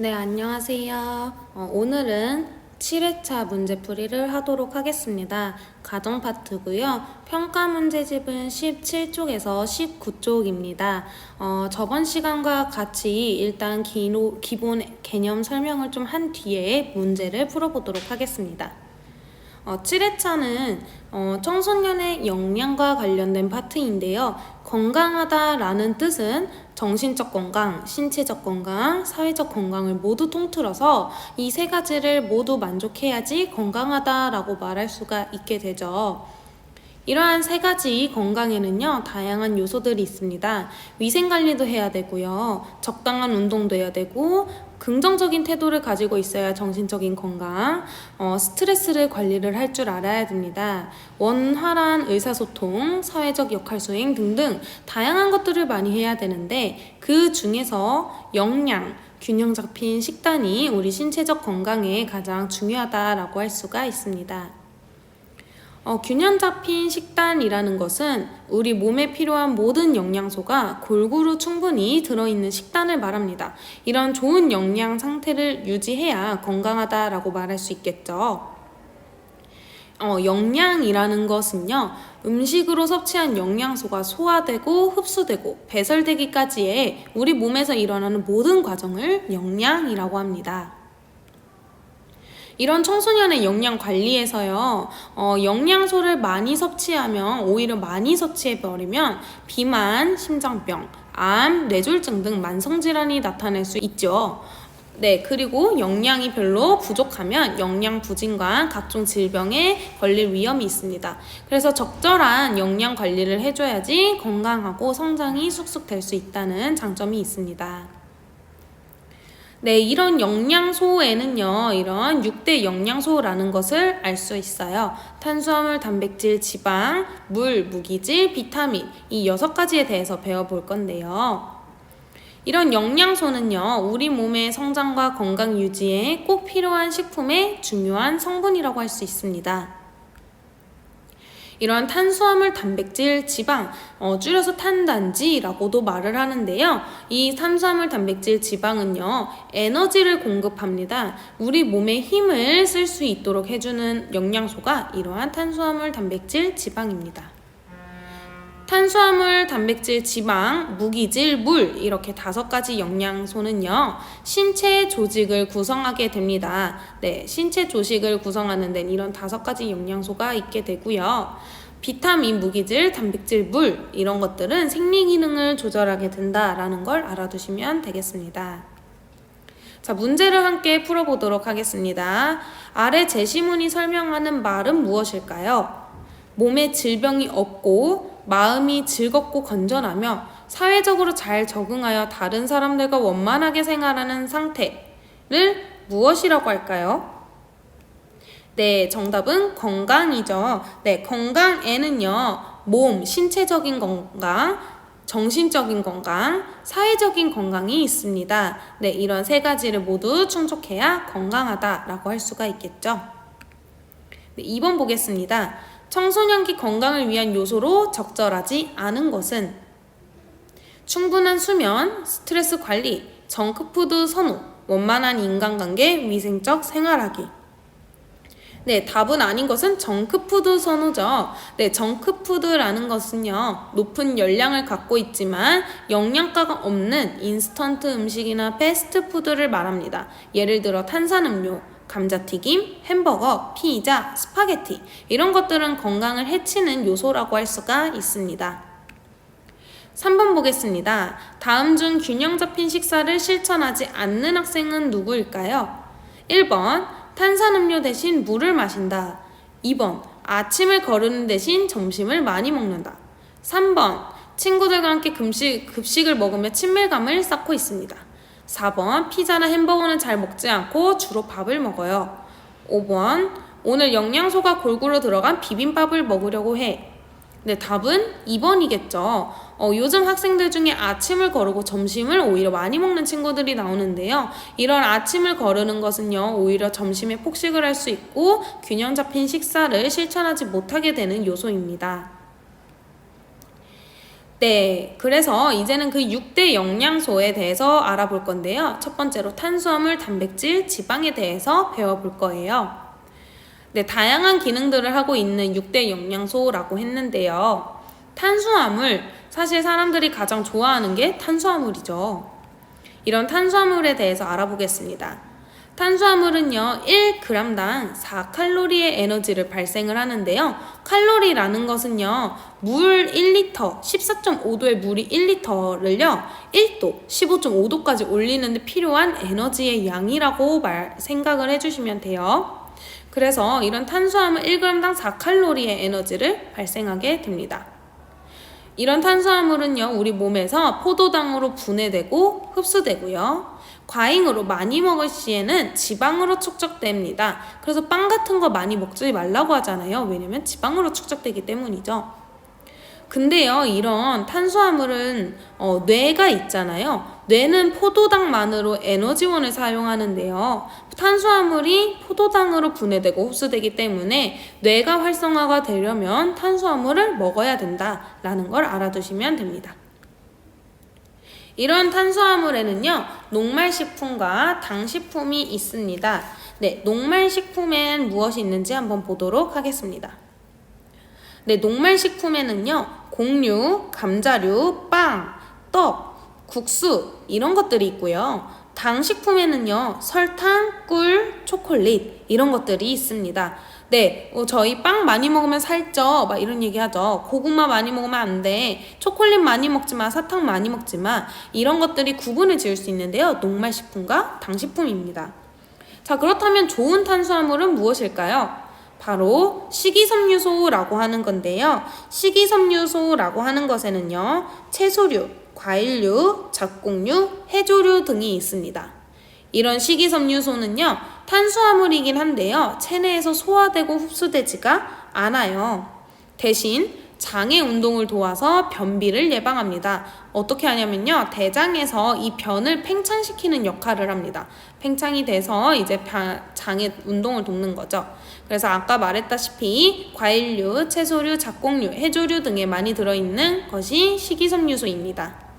네, 안녕하세요. 오늘은 7회차 문제풀이를 하도록 하겠습니다. 가정 파트고요. 평가 문제집은 17쪽에서 19쪽입니다. 저번 시간과 같이 일단 기본 개념 설명을 좀 한 뒤에 문제를 풀어보도록 하겠습니다. 7회차는 청소년의 역량과 관련된 파트인데요. 건강하다라는 뜻은 정신적 건강, 신체적 건강, 사회적 건강을 모두 통틀어서 이 세 가지를 모두 만족해야지 건강하다라고 말할 수가 있게 되죠. 이러한 세 가지 건강에는요, 다양한 요소들이 있습니다. 위생관리도 해야 되고요, 적당한 운동도 해야 되고, 긍정적인 태도를 가지고 있어야 정신적인 건강, 스트레스를 관리를 할 줄 알아야 됩니다. 원활한 의사소통, 사회적 역할 수행 등등 다양한 것들을 많이 해야 되는데, 그 중에서 역량, 균형 잡힌 식단이 우리 신체적 건강에 가장 중요하다라고 할 수가 있습니다. 균형 잡힌 식단이라는 것은 우리 몸에 필요한 모든 영양소가 골고루 충분히 들어있는 식단을 말합니다. 이런 좋은 영양 상태를 유지해야 건강하다라고 말할 수 있겠죠. 영양이라는 것은요, 음식으로 섭취한 영양소가 소화되고 흡수되고 배설되기까지의 우리 몸에서 일어나는 모든 과정을 영양이라고 합니다. 이런 청소년의 영양 관리에서요, 영양소를 많이 섭취하면 오히려 많이 섭취해버리면 비만, 심장병, 암, 뇌졸중 등 만성질환이 나타날 수 있죠. 네, 그리고 영양이 별로 부족하면 영양 부진과 각종 질병에 걸릴 위험이 있습니다. 그래서 적절한 영양 관리를 해줘야지 건강하고 성장이 쑥쑥 될 수 있다는 장점이 있습니다. 네, 이런 영양소에는요, 이런 6대 영양소라는 것을 알 수 있어요. 탄수화물, 단백질, 지방, 물, 무기질, 비타민, 이 6가지에 대해서 배워볼 건데요. 이런 영양소는요, 우리 몸의 성장과 건강 유지에 꼭 필요한 식품의 중요한 성분이라고 할 수 있습니다. 이런 탄수화물, 단백질, 지방, 줄여서 탄단지라고도 말을 하는데요. 이 탄수화물, 단백질, 지방은요, 에너지를 공급합니다. 우리 몸에 힘을 쓸 수 있도록 해주는 영양소가 이러한 탄수화물, 단백질, 지방입니다. 탄수화물, 단백질, 지방, 무기질, 물 이렇게 5가지 영양소는요, 신체 조직을 구성하게 됩니다. 네, 신체 조직을 구성하는 데는 이런 5가지 영양소가 있게 되고요. 비타민, 무기질, 단백질, 물 이런 것들은 생리 기능을 조절하게 된다라는 걸 알아두시면 되겠습니다. 자, 문제를 함께 풀어보도록 하겠습니다. 아래 제시문이 설명하는 말은 무엇일까요? 몸에 질병이 없고 마음이 즐겁고 건전하며 사회적으로 잘 적응하여 다른 사람들과 원만하게 생활하는 상태를 무엇이라고 할까요? 네, 정답은 건강이죠. 네, 건강에는요, 몸, 신체적인 건강, 정신적인 건강, 사회적인 건강이 있습니다. 네, 이런 3가지를 모두 충족해야 건강하다라고 할 수가 있겠죠. 네, 2번 보겠습니다. 청소년기 건강을 위한 요소로 적절하지 않은 것은 충분한 수면, 스트레스 관리, 정크푸드 선호, 원만한 인간관계, 위생적 생활하기. 네, 답은 아닌 것은 정크푸드 선호죠. 네, 정크푸드라는 것은요, 높은 열량을 갖고 있지만 영양가가 없는 인스턴트 음식이나 패스트푸드를 말합니다. 예를 들어 탄산음료, 감자튀김, 햄버거, 피자, 스파게티 이런 것들은 건강을 해치는 요소라고 할 수가 있습니다. 3번 보겠습니다. 다음 중 균형 잡힌 식사를 실천하지 않는 학생은 누구일까요? 1번 탄산음료 대신 물을 마신다. 2번 아침을 거르는 대신 점심을 많이 먹는다. 3번 친구들과 함께 급식을 먹으며 친밀감을 쌓고 있습니다. 4번 피자나 햄버거는 잘 먹지 않고 주로 밥을 먹어요. 5번 오늘 영양소가 골고루 들어간 비빔밥을 먹으려고 해. 네, 답은 2번이겠죠. 요즘 학생들 중에 아침을 거르고 점심을 오히려 많이 먹는 친구들이 나오는데요. 이런 아침을 거르는 것은요, 오히려 점심에 폭식을 할 수 있고 균형 잡힌 식사를 실천하지 못하게 되는 요소입니다. 네, 그래서 이제는 그 6대 영양소에 대해서 알아볼 건데요. 첫 번째로 탄수화물, 단백질, 지방에 대해서 배워볼 거예요. 네, 다양한 기능들을 하고 있는 6대 영양소라고 했는데요. 탄수화물, 사실 사람들이 가장 좋아하는 게 탄수화물이죠. 이런 탄수화물에 대해서 알아보겠습니다. 탄수화물은요, 1g당 4칼로리의 에너지를 발생을 하는데요. 칼로리라는 것은요, 물 1리터, 14.5도의 물이 1리터를요, 1도, 15.5도까지 올리는 데 필요한 에너지의 양이라고 생각을 해주시면 돼요. 그래서 이런 탄수화물 1g당 4칼로리의 에너지를 발생하게 됩니다. 이런 탄수화물은요, 우리 몸에서 포도당으로 분해되고 흡수되고요. 과잉으로 많이 먹을 시에는 지방으로 축적됩니다. 그래서 빵 같은 거 많이 먹지 말라고 하잖아요. 왜냐면 지방으로 축적되기 때문이죠. 근데요, 이런 탄수화물은 뇌가 있잖아요. 뇌는 포도당만으로 에너지원을 사용하는데요. 탄수화물이 포도당으로 분해되고 흡수되기 때문에 뇌가 활성화가 되려면 탄수화물을 먹어야 된다라는 걸 알아두시면 됩니다. 이런 탄수화물에는요, 녹말식품과 당식품이 있습니다. 네, 녹말식품엔 무엇이 있는지 한번 보도록 하겠습니다. 네, 녹말식품에는요, 곡류, 감자류, 빵, 떡, 국수 이런 것들이 있고요. 당식품에는요, 설탕, 꿀, 초콜릿 이런 것들이 있습니다. 네, 저희 빵 많이 먹으면 살쪄 막 이런 얘기 하죠. 고구마 많이 먹으면 안 돼. 초콜릿 많이 먹지 마. 사탕 많이 먹지 마. 이런 것들이 구분을 지을 수 있는데요. 녹말식품과 당식품입니다. 자, 그렇다면 좋은 탄수화물은 무엇일까요? 바로 식이섬유소라고 하는 건데요. 식이섬유소라고 하는 것에는요, 채소류, 과일류, 잡곡류, 해조류 등이 있습니다. 이런 식이섬유소는요, 탄수화물이긴 한데요, 체내에서 소화되고 흡수되지가 않아요. 대신 장의 운동을 도와서 변비를 예방합니다. 어떻게 하냐면요, 대장에서 이 변을 팽창시키는 역할을 합니다. 팽창이 돼서 이제 장의 운동을 돕는 거죠. 그래서 아까 말했다시피 과일류, 채소류, 잡곡류, 해조류 등에 많이 들어있는 것이 식이섬유소입니다.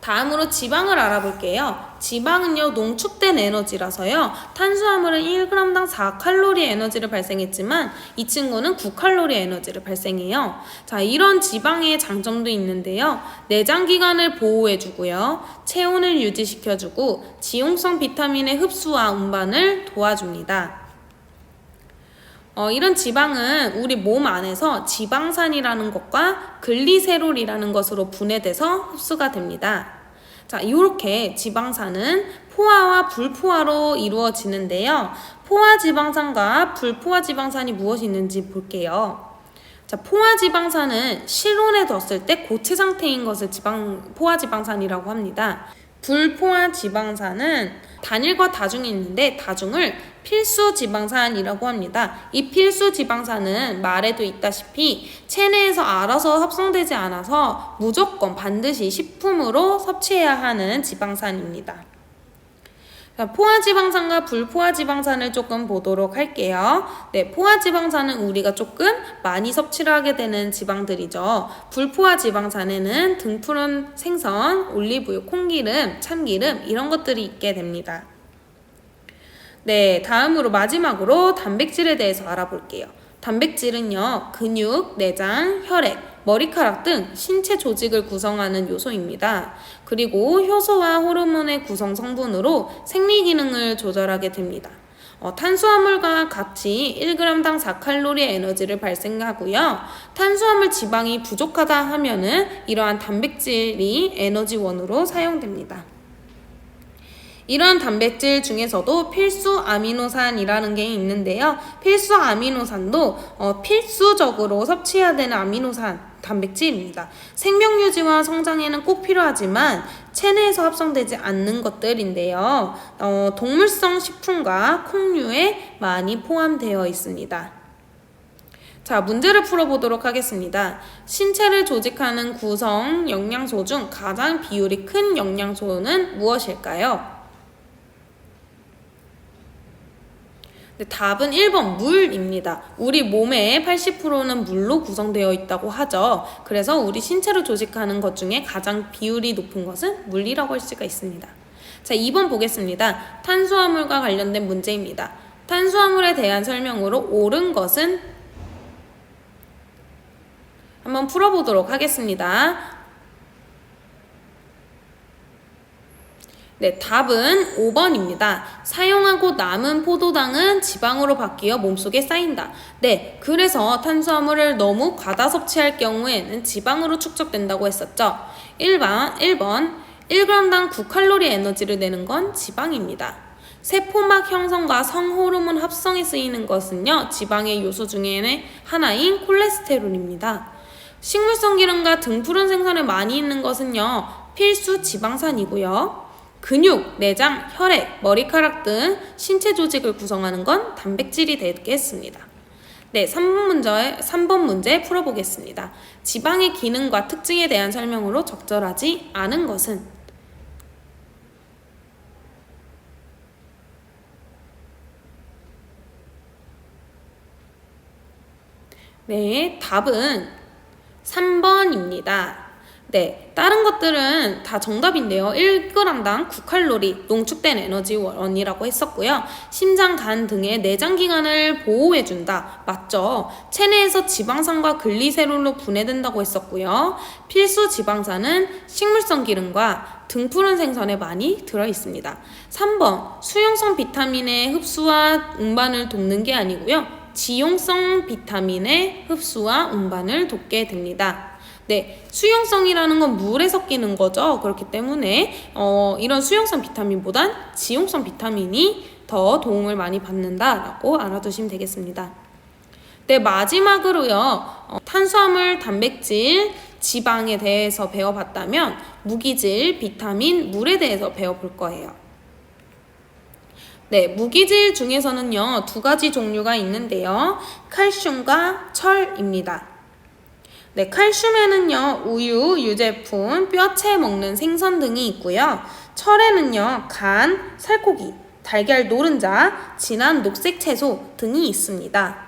다음으로 지방을 알아볼게요. 지방은요, 농축된 에너지라서요, 탄수화물은 1g당 4칼로리 에너지를 발생했지만 이 친구는 9칼로리 에너지를 발생해요. 자, 이런 지방의 장점도 있는데요. 내장기관을 보호해주고요, 체온을 유지시켜주고 지용성 비타민의 흡수와 운반을 도와줍니다. 이런 지방은 우리 몸 안에서 지방산이라는 것과 글리세롤이라는 것으로 분해돼서 흡수가 됩니다. 자, 이렇게 지방산은 포화와 불포화로 이루어지는데요. 포화지방산과 불포화지방산이 무엇이 있는지 볼게요. 자, 포화지방산은 실온에 뒀을 때 고체 상태인 것을 포화지방산이라고 합니다. 불포화지방산은 단일과 다중이 있는데 다중을 필수지방산이라고 합니다. 이 필수지방산은 말에도 있다시피 체내에서 알아서 합성되지 않아서 무조건 반드시 식품으로 섭취해야 하는 지방산입니다. 자, 포화지방산과 불포화지방산을 조금 보도록 할게요. 네, 포화지방산은 우리가 조금 많이 섭취를 하게 되는 지방들이죠. 불포화지방산에는 등푸른 생선, 올리브유, 콩기름, 참기름 이런 것들이 있게 됩니다. 네, 다음으로 마지막으로 단백질에 대해서 알아볼게요. 단백질은요, 근육, 내장, 혈액, 머리카락 등 신체 조직을 구성하는 요소입니다. 그리고 효소와 호르몬의 구성 성분으로 생리 기능을 조절하게 됩니다. 탄수화물과 같이 1g당 4칼로리의 에너지를 발생하고요. 탄수화물 지방이 부족하다 하면은 이러한 단백질이 에너지원으로 사용됩니다. 이런 단백질 중에서도 필수 아미노산이라는 게 있는데요. 필수 아미노산도 필수적으로 섭취해야 되는 아미노산 단백질입니다. 생명 유지와 성장에는 꼭 필요하지만 체내에서 합성되지 않는 것들인데요. 동물성 식품과 콩류에 많이 포함되어 있습니다. 자, 문제를 풀어보도록 하겠습니다. 신체를 조직하는 구성 영양소 중 가장 비율이 큰 영양소는 무엇일까요? 네, 답은 1번 물입니다. 우리 몸의 80%는 물로 구성되어 있다고 하죠. 그래서 우리 신체를 조직하는 것 중에 가장 비율이 높은 것은 물이라고 할 수가 있습니다. 자, 2번 보겠습니다. 탄수화물과 관련된 문제입니다. 탄수화물에 대한 설명으로 옳은 것은 한번 풀어보도록 하겠습니다. 네, 답은 5번입니다. 사용하고 남은 포도당은 지방으로 바뀌어 몸속에 쌓인다. 네, 그래서 탄수화물을 너무 과다 섭취할 경우에는 지방으로 축적된다고 했었죠. 1번 1g당 9칼로리 에너지를 내는 건 지방입니다. 세포막 형성과 성호르몬 합성에 쓰이는 것은요, 지방의 요소 중에는 하나인 콜레스테롤입니다. 식물성 기름과 등푸른 생선에 많이 있는 것은요, 필수 지방산이고요. 근육, 내장, 혈액, 머리카락 등 신체 조직을 구성하는 건 단백질이 되겠습니다. 네, 3번 문제 풀어보겠습니다. 지방의 기능과 특징에 대한 설명으로 적절하지 않은 것은? 네, 답은 3번입니다. 네, 다른 것들은 다 정답인데요. 1g당 9칼로리, 농축된 에너지원이라고 했었고요. 심장, 간 등의 내장기관을 보호해준다. 맞죠? 체내에서 지방산과 글리세롤로 분해된다고 했었고요. 필수 지방산은 식물성 기름과 등푸른 생선에 많이 들어있습니다. 3번, 수용성 비타민의 흡수와 운반을 돕는 게 아니고요. 지용성 비타민의 흡수와 운반을 돕게 됩니다. 네, 수용성이라는 건 물에 섞이는 거죠. 그렇기 때문에 이런 수용성 비타민보단 지용성 비타민이 더 도움을 많이 받는다라고 알아두시면 되겠습니다. 네, 마지막으로요. 탄수화물, 단백질, 지방에 대해서 배워봤다면 무기질, 비타민, 물에 대해서 배워볼 거예요. 네, 무기질 중에서는요, 2가지 종류가 있는데요. 칼슘과 철입니다. 네, 칼슘에는요, 우유, 유제품, 뼈채 먹는 생선 등이 있고요. 철에는요, 간, 살코기, 달걀 노른자, 진한 녹색 채소 등이 있습니다.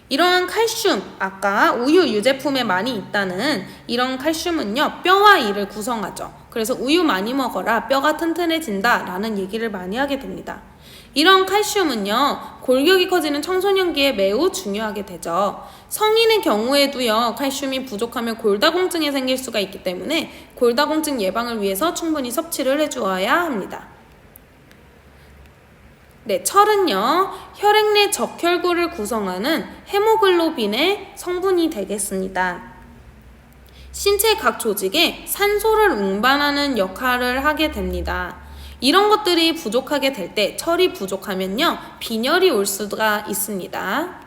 이러한 칼슘, 아까 우유, 유제품에 많이 있다는 이런 칼슘은요, 뼈와 이를 구성하죠. 그래서 우유 많이 먹어라, 뼈가 튼튼해진다 라는 얘기를 많이 하게 됩니다. 이런 칼슘은요, 골격이 커지는 청소년기에 매우 중요하게 되죠. 성인의 경우에도요, 칼슘이 부족하면 골다공증이 생길 수가 있기 때문에 골다공증 예방을 위해서 충분히 섭취를 해주어야 합니다. 네, 철은요, 혈액 내 적혈구를 구성하는 헤모글로빈의 성분이 되겠습니다. 신체 각 조직에 산소를 운반하는 역할을 하게 됩니다. 이런 것들이 부족하게 될 때, 철이 부족하면요, 빈혈이 올 수가 있습니다.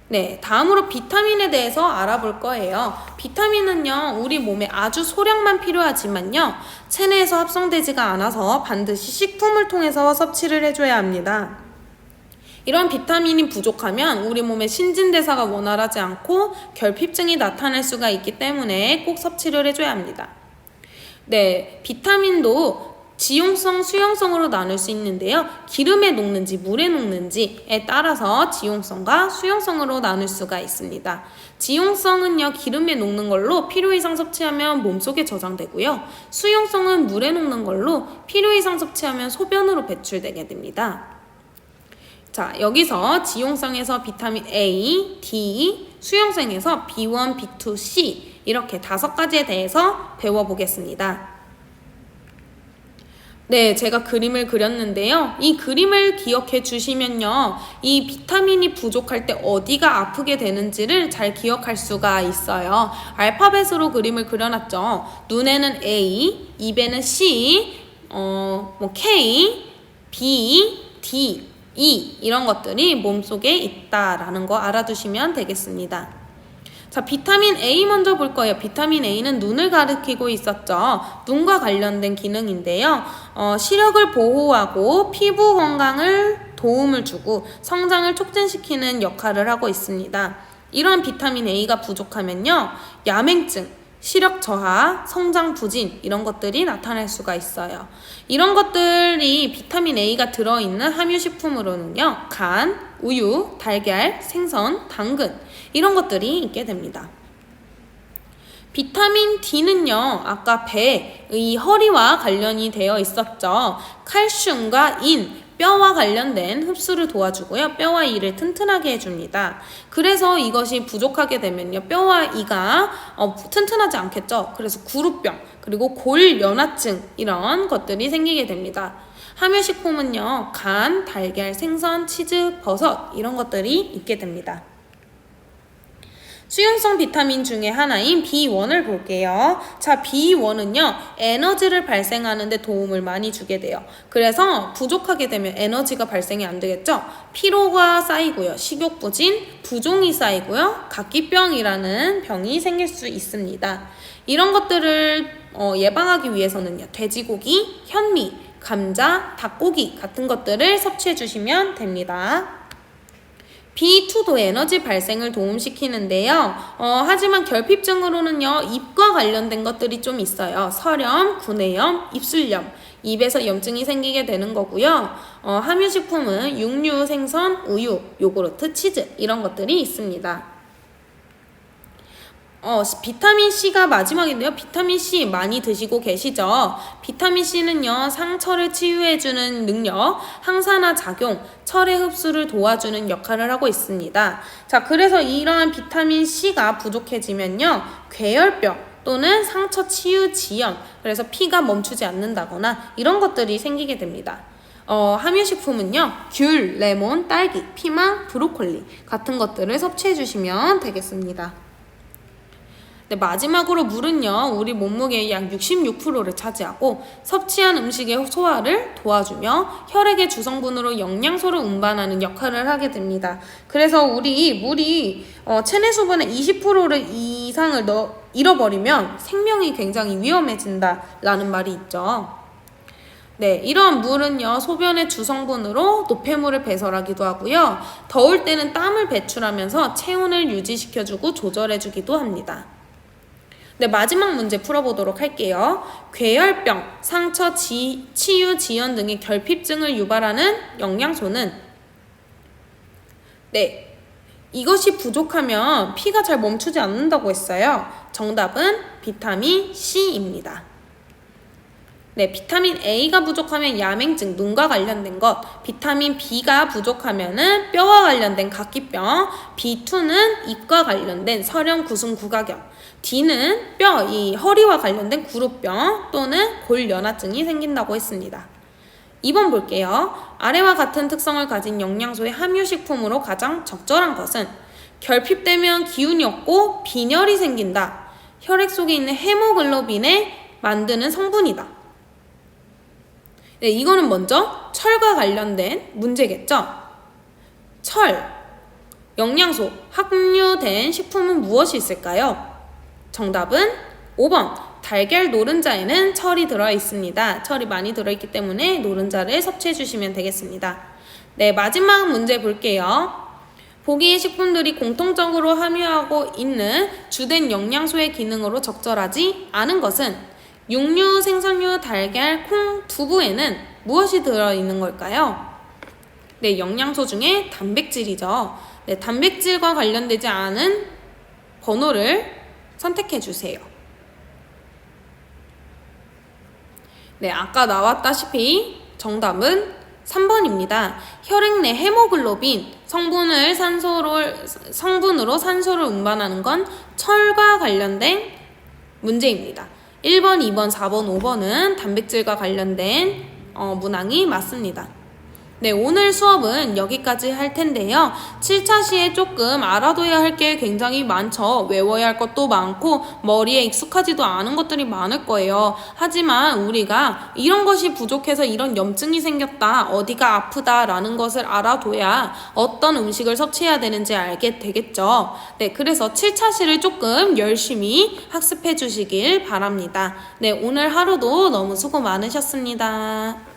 네, 다음으로 비타민에 대해서 알아볼 거예요. 비타민은요, 우리 몸에 아주 소량만 필요하지만요, 체내에서 합성되지가 않아서 반드시 식품을 통해서 섭취를 해줘야 합니다. 이런 비타민이 부족하면 우리 몸의 신진대사가 원활하지 않고 결핍증이 나타날 수가 있기 때문에 꼭 섭취를 해줘야 합니다. 네, 비타민도 지용성, 수용성으로 나눌 수 있는데요. 기름에 녹는지 물에 녹는지에 따라서 지용성과 수용성으로 나눌 수가 있습니다. 지용성은요, 기름에 녹는 걸로 필요 이상 섭취하면 몸속에 저장되고요. 수용성은 물에 녹는 걸로 필요 이상 섭취하면 소변으로 배출되게 됩니다. 자, 여기서 지용성에서 비타민 A, D, 수용성에서 B1, B2, C 이렇게 5가지에 대해서 배워보겠습니다. 네, 제가 그림을 그렸는데요. 이 그림을 기억해 주시면요, 이 비타민이 부족할 때 어디가 아프게 되는지를 잘 기억할 수가 있어요. 알파벳으로 그림을 그려놨죠. 눈에는 A, 입에는 C, K, B, D, E 이런 것들이 몸속에 있다라는 거 알아두시면 되겠습니다. 자, 비타민 A 먼저 볼 거예요. 비타민 A는 눈을 가리키고 있었죠. 눈과 관련된 기능인데요. 시력을 보호하고 피부 건강을 도움을 주고 성장을 촉진시키는 역할을 하고 있습니다. 이런 비타민 A가 부족하면요, 야맹증, 시력 저하, 성장 부진 이런 것들이 나타날 수가 있어요. 이런 것들이 비타민 A가 들어있는 함유식품으로는요. 간, 우유, 달걀, 생선, 당근 이런 것들이 있게 됩니다. 비타민 D는요, 아까 배의 허리와 관련이 되어 있었죠. 칼슘과 인, 뼈와 관련된 흡수를 도와주고요. 뼈와 이를 튼튼하게 해줍니다. 그래서 이것이 부족하게 되면요. 뼈와 이가 튼튼하지 않겠죠. 그래서 구루병, 그리고 골연화증 이런 것들이 생기게 됩니다. 함유식품은요. 간, 달걀, 생선, 치즈, 버섯 이런 것들이 있게 됩니다. 수용성 비타민 중에 하나인 B1을 볼게요. 자, B1은요, 에너지를 발생하는 데 도움을 많이 주게 돼요. 그래서 부족하게 되면 에너지가 발생이 안 되겠죠? 피로가 쌓이고요. 식욕 부진, 부종이 쌓이고요. 각기병이라는 병이 생길 수 있습니다. 이런 것들을 예방하기 위해서는요, 돼지고기, 현미, 감자, 닭고기 같은 것들을 섭취해 주시면 됩니다. B2도 에너지 발생을 도움시키는데요. 하지만 결핍증으로는요, 입과 관련된 것들이 좀 있어요. 설염, 구내염, 입술염, 입에서 염증이 생기게 되는 거고요. 함유식품은 육류, 생선, 우유, 요구르트, 치즈 이런 것들이 있습니다. 비타민C가 마지막인데요. 비타민C 많이 드시고 계시죠? 비타민C는요, 상처를 치유해주는 능력, 항산화 작용, 철의 흡수를 도와주는 역할을 하고 있습니다. 자, 그래서 이러한 비타민C가 부족해지면요, 괴혈병 또는 상처 치유 지연, 그래서 피가 멈추지 않는다거나 이런 것들이 생기게 됩니다. 함유식품은요, 귤, 레몬, 딸기, 피망, 브로콜리 같은 것들을 섭취해 주시면 되겠습니다. 네, 마지막으로 물은요, 우리 몸무게의 약 66%를 차지하고 섭취한 음식의 소화를 도와주며 혈액의 주성분으로 영양소를 운반하는 역할을 하게 됩니다. 그래서 우리 물이 체내 수분의 20%를 이상을 잃어버리면 생명이 굉장히 위험해진다라는 말이 있죠. 네, 이런 물은요, 소변의 주성분으로 노폐물을 배설하기도 하고요. 더울 때는 땀을 배출하면서 체온을 유지시켜주고 조절해주기도 합니다. 네, 마지막 문제 풀어보도록 할게요. 괴혈병, 상처, 치유, 지연 등의 결핍증을 유발하는 영양소는 네, 이것이 부족하면 피가 잘 멈추지 않는다고 했어요. 정답은 비타민 C입니다. 네, 비타민 A가 부족하면 야맹증, 눈과 관련된 것, 비타민 B가 부족하면은 뼈와 관련된 각기병, B2는 입과 관련된 설염, 구승, 구각염, D는 이 허리와 관련된 구루병 또는 골연화증이 생긴다고 했습니다. 2번 볼게요. 아래와 같은 특성을 가진 영양소의 함유식품으로 가장 적절한 것은 결핍되면 기운이 없고 빈혈이 생긴다. 혈액 속에 있는 헤모글로빈에 만드는 성분이다. 네, 이거는 먼저 철과 관련된 문제겠죠? 철, 영양소, 함유된 식품은 무엇이 있을까요? 정답은 5번, 달걀 노른자에는 철이 들어있습니다. 철이 많이 들어있기 때문에 노른자를 섭취해 주시면 되겠습니다. 네, 마지막 문제 볼게요. 보기의 식품들이 공통적으로 함유하고 있는 주된 영양소의 기능으로 적절하지 않은 것은 육류, 생선류, 달걀, 콩, 두부에는 무엇이 들어있는 걸까요? 네, 영양소 중에 단백질이죠. 네, 단백질과 관련되지 않은 번호를 선택해 주세요. 네, 아까 나왔다시피 정답은 3번입니다. 혈액 내 헤모글로빈 성분으로 산소를 운반하는 건 철과 관련된 문제입니다. 1번, 2번, 4번, 5번은 단백질과 관련된 문항이 맞습니다. 네, 오늘 수업은 여기까지 할 텐데요. 7차 시에 조금 알아둬야 할 게 굉장히 많죠. 외워야 할 것도 많고 머리에 익숙하지도 않은 것들이 많을 거예요. 하지만 우리가 이런 것이 부족해서 이런 염증이 생겼다, 어디가 아프다라는 것을 알아둬야 어떤 음식을 섭취해야 되는지 알게 되겠죠. 네, 그래서 7차 시를 조금 열심히 학습해 주시길 바랍니다. 네, 오늘 하루도 너무 수고 많으셨습니다.